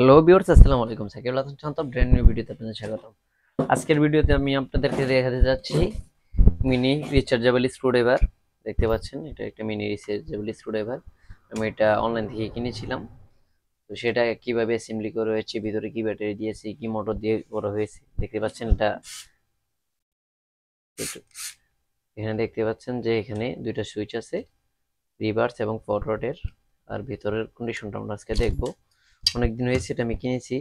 Hello viewers, আসসালামু আলাইকুম। সাকিব আল হাসান শান্ত brand new ভিডিওতে আপনাদের স্বাগতম। আজকের ভিডিওতে আমি আপনাদেরকে দেখাতে যাচ্ছি মিনি রিচার্জেবল স্ক্রুড্রাইভার। দেখতে পাচ্ছেন, এটা একটা মিনি রিচার্জেবল স্ক্রুড্রাইভার। আমি এটা অনলাইন থেকে কিনেছিলাম। তো সেটা কিভাবে অ্যাসেম্বলি করা হয়েছে, ভিতরে কি ব্যাটারি দিয়েছে, কি মোটর দিয়ে করা হয়েছে দেখতে পাচ্ছেন। এটা এখানে দেখতে পাচ্ছেন যে এখানে দুইটা সুইচ আছে, রিভার্স এবং ফরওয়ার্ডের। আর ভিতরের কন্ডিশনটা আমরা আজকে দেখবো। অনেকদিন হয়েছে এটা আমি কিনেছি,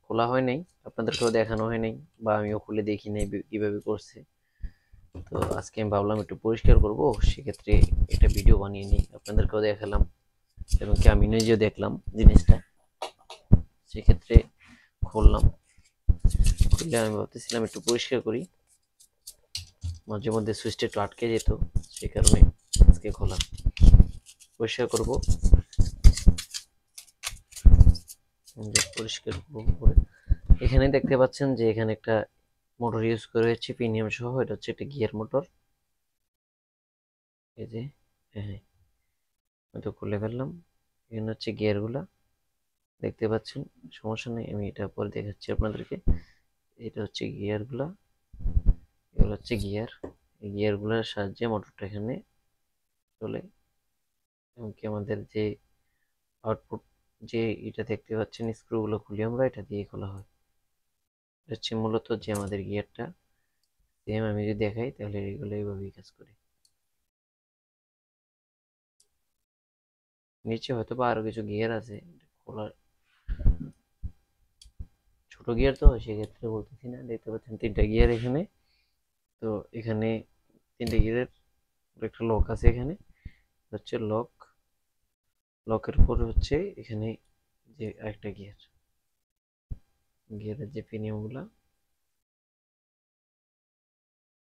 খোলা হয় নাই, আপনাদেরকেও দেখানো হয় নাই, বা আমিও খুলে দেখি নাই কিভাবে করছে। তো আজকে আমি ভাবলাম একটু পরিষ্কার করব, সেক্ষেত্রে একটা ভিডিও বানিয়ে নিই, আপনাদেরকেও দেখালাম এবং কি আমি নিজেও দেখলাম জিনিসটা। সেক্ষেত্রে খুললাম, খুলে আমি ভাবতেছিলাম একটু পরিষ্কার করি। মাঝে মধ্যে সুইচটা একটু আটকে যেত, সেই কারণে আজকে খোলা, পরিষ্কার করব। পরিষ্কার করবো। এখানে দেখতে পাচ্ছেন যে এখানে একটা মোটর ইউজ করা হয়েছে প্রিমিয়াম সহ। এটা হচ্ছে একটা গিয়ার মোটর। এই যে, হ্যাঁ, হয়তো খুলে ফেললাম। এখানে হচ্ছে গিয়ার গুলা দেখতে পাচ্ছেন, সমস্যা নেই, আমি এটা পরে দেখাচ্ছি আপনাদেরকে। এটা হচ্ছে গিয়ার গুলা, এগুলো হচ্ছে গিয়ার। এই গিয়ার গুলার সাহায্যে মোটরটা এখানে চলে। এমনকি আমাদের যে আউটপুট, যে এটা দেখতে পাচ্ছেন, স্ক্রু গুলো খুলি আমরা, এটা দিয়ে খোলা হয়। এটা হচ্ছে মূলত যে আমাদের গিয়ারটা। সেম আমি যদি দেখাই তাহলে এগুলো এইভাবেই কাজ করে। নিচে হয়তো বা আরো কিছু গিয়ার আছে খোলার, ছোট গিয়ার তো সেক্ষেত্রে বলতেছি না। দেখতে পাচ্ছেন তিনটা গিয়ার এখানে। তো এখানে তিনটে গিয়ারের একটা লক আছে। এখানে হচ্ছে লক, লকের পরে হচ্ছে এখানে যে আরেকটা গিয়ার, গিয়ারের যে পিনিয়ন গুলা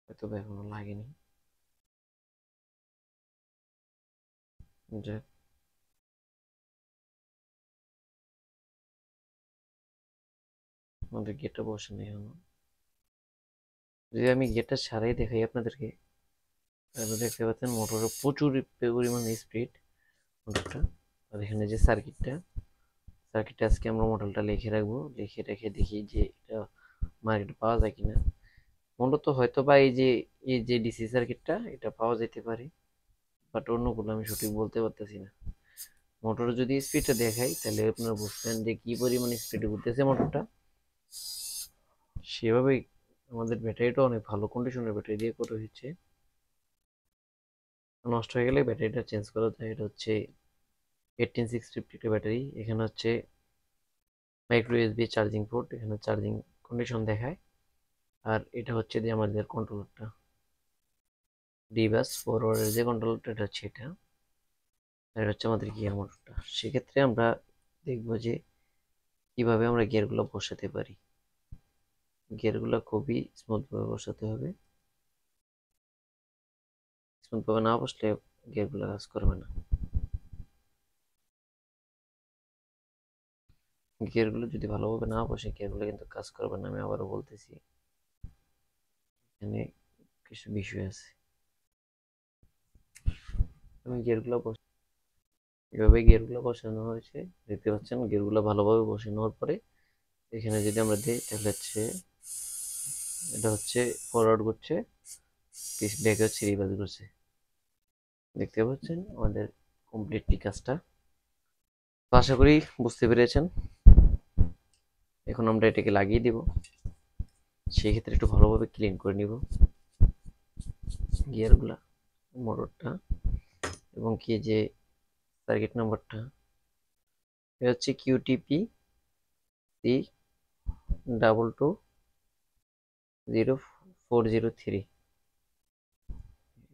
হয়তো এখনো লাগেনি। যাক, আমাদের গিয়ারটা বসে নেই এখনো। যদি আমি গিয়ারটা ছাড়াই দেখাই আপনাদেরকে, তাহলে দেখতে পাচ্ছেন মোটরের প্রচুর পরিমাণ স্পিড মোটরটা। আর এখানে যে সার্কিটটা, সার্কিটটা আজকে আমরা মডেলটা লিখে রাখবো, লিখে রেখে দেখি যে এটা মার্কেটে পাওয়া যায় কিনা। মূলত হয়তো বা এই যে ডিসি সার্কিটটা এটা পাওয়া যেতে পারে, বাট অন্যগুলো আমি সঠিক বলতে পারতেছি না। মোটরের যদি স্পিডটা দেখাই তাহলে আপনারা বুঝবেন যে কি পরিমাণ স্পিডে ঘুরতেছে মোটরটা। সেভাবেই আমাদের ব্যাটারিটা অনেক ভালো কন্ডিশনের ব্যাটারি দিয়ে করা হয়েছে। নষ্ট হয়ে গেলে ব্যাটারিটা চেঞ্জ করা যায়। এটা হচ্ছে 18650 ব্যাটারি। এখানে হচ্ছে মাইক্রো ইউএসবি চার্জিং পোর্ট, এখানে চার্জিং কন্ডিশন দেখায়। আর এটা হচ্ছে যে আমাদের কন্ট্রোলারটা, ডিভাস ফরওয়ার্ডের যে কন্ট্রোলারটা, এটা হচ্ছে এটা। আর এটা হচ্ছে আমাদের গিয়ার মোটরটা। সেক্ষেত্রে আমরা দেখবো যে কিভাবে আমরা গিয়ারগুলো বসাতে পারি। গিয়ারগুলো খুবই স্মুথ ভাবে বসাতে হবে। স্মুথ ভাবে না বসলে গিয়ারগুলো কাজ করবে না। গিয়ারগুলো যদি ভালোভাবে না বসে, গিয়ারগুলো কিন্তু কাজ করবে না। আমি আবারও বলতেছি, এখানে কিছু বিষয় আছে। আমি গিয়ারগুলো এভাবে গিয়ারগুলো বসানো হয়েছে, দেখতে পাচ্ছেন। গিয়ারগুলো ভালোভাবে বসে নেওয়ার পরে এখানে যদি আমরা দিই তাহলে হচ্ছে এটা হচ্ছে ফরওয়ার্ড করছে, ব্যাকে হচ্ছে রিভার্স করছে। দেখতে পাচ্ছেন আমাদের কমপ্লিটলি কাজটা। তো আশা করি বুঝতে পেরেছেন। এখন আমরা এটাকে লাগিয়ে দিব। সেই ক্ষেত্রে একটু ভালোভাবে ক্লিন করে নিব গিয়ারগুলা, মোটরটা, এবং কি যে সার্কিট নাম্বারটা, এটা হচ্ছে QTP C22403।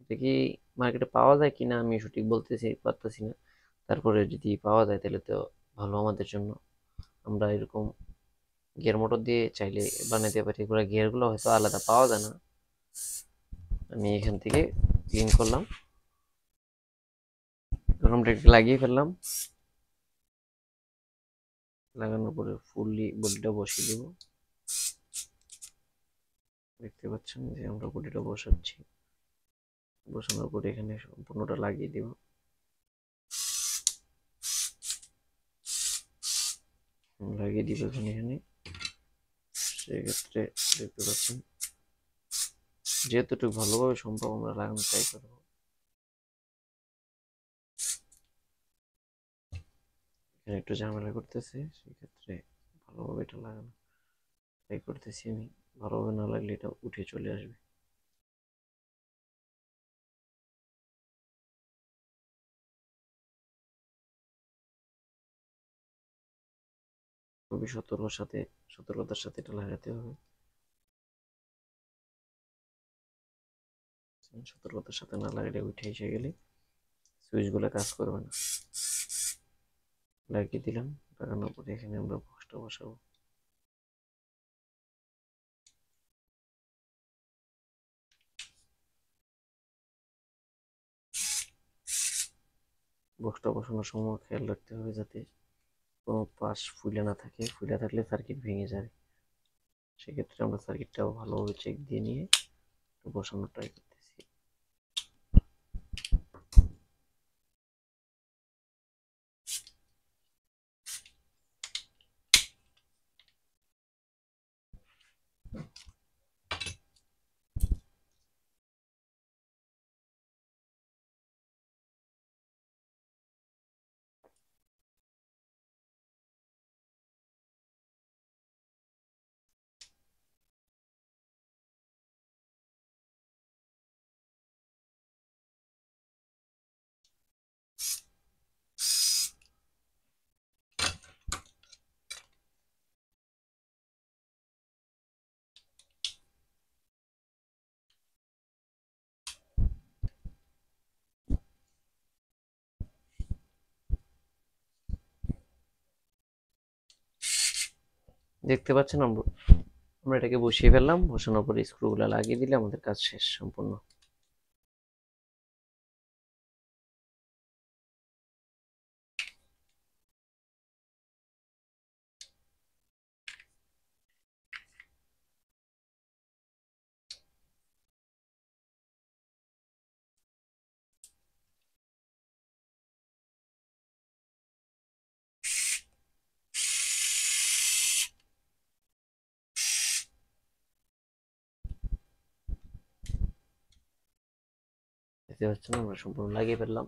এটা কি মার্কেটে পাওয়া যায় কিনা আমি সঠিক বলতেছি পারতেছি না। তারপরে যদি পাওয়া যায় তাহলে তো ভালো আমাদের জন্য। আমরা এরকম গিয়ার মোটর দিয়ে চাইলে বানাতে পারি। এগুলো গিয়ারগুলো হয়তো আলাদা পাওয়া যায় না। আমি এখান থেকে ক্লিন করলাম, আমরা লাগিয়ে ফেললাম। লাগানোর পরে ফুললি বডিটা বসিয়ে দেব। দেখতে পাচ্ছেন যে আমরা বডিটা বসাচ্ছি। বসানোর পরে এখানে সম্পূর্ণটা লাগিয়ে দেব। লাগিয়ে দিব এখানে। সেক্ষেত্রে দেখতে পাচ্ছেন যেহেতু ভালোভাবে সম্ভব আমরা লাগানো ট্রাই করবো। এখানে একটু ঝামেলা করতেছে, সেক্ষেত্রে ভালোভাবে এটা লাগানো ট্রাই করতেছি আমি। ভালোভাবে না লাগলে এটা উঠে চলে আসবে। খুবই সতর্কতার সাথে এটা লাগাতে হবে। সতর্কতার সাথে না লাগালে উঠে এসে গেলে সুইচগুলো কাজ করবে না। লাগিয়ে দিলাম, লাগানোর পরে এখানে আমরা বক্সটা বসাবো। বক্সটা বসানোর সময় খেয়াল রাখতে হবে যাতে কোনো পাশ ফুলে না থাকে, ফুলে থাকলে সার্কিট ভেঙে যাবে। সেক্ষেত্রে আমরা সার্কিটটাও ভালোভাবে চেক দিয়ে নিয়ে বসানোর ট্রাই করতেছি। দেখতে পাচ্ছেন আমরা এটাকে বসিয়ে ফেললাম। বসানোর পরে স্ক্রুগুলো লাগিয়ে দিলে আমাদের কাজ শেষ সম্পূর্ণ। দেখতে পাচ্ছেন আমরা সম্পূর্ণ লাগিয়ে ফেললাম।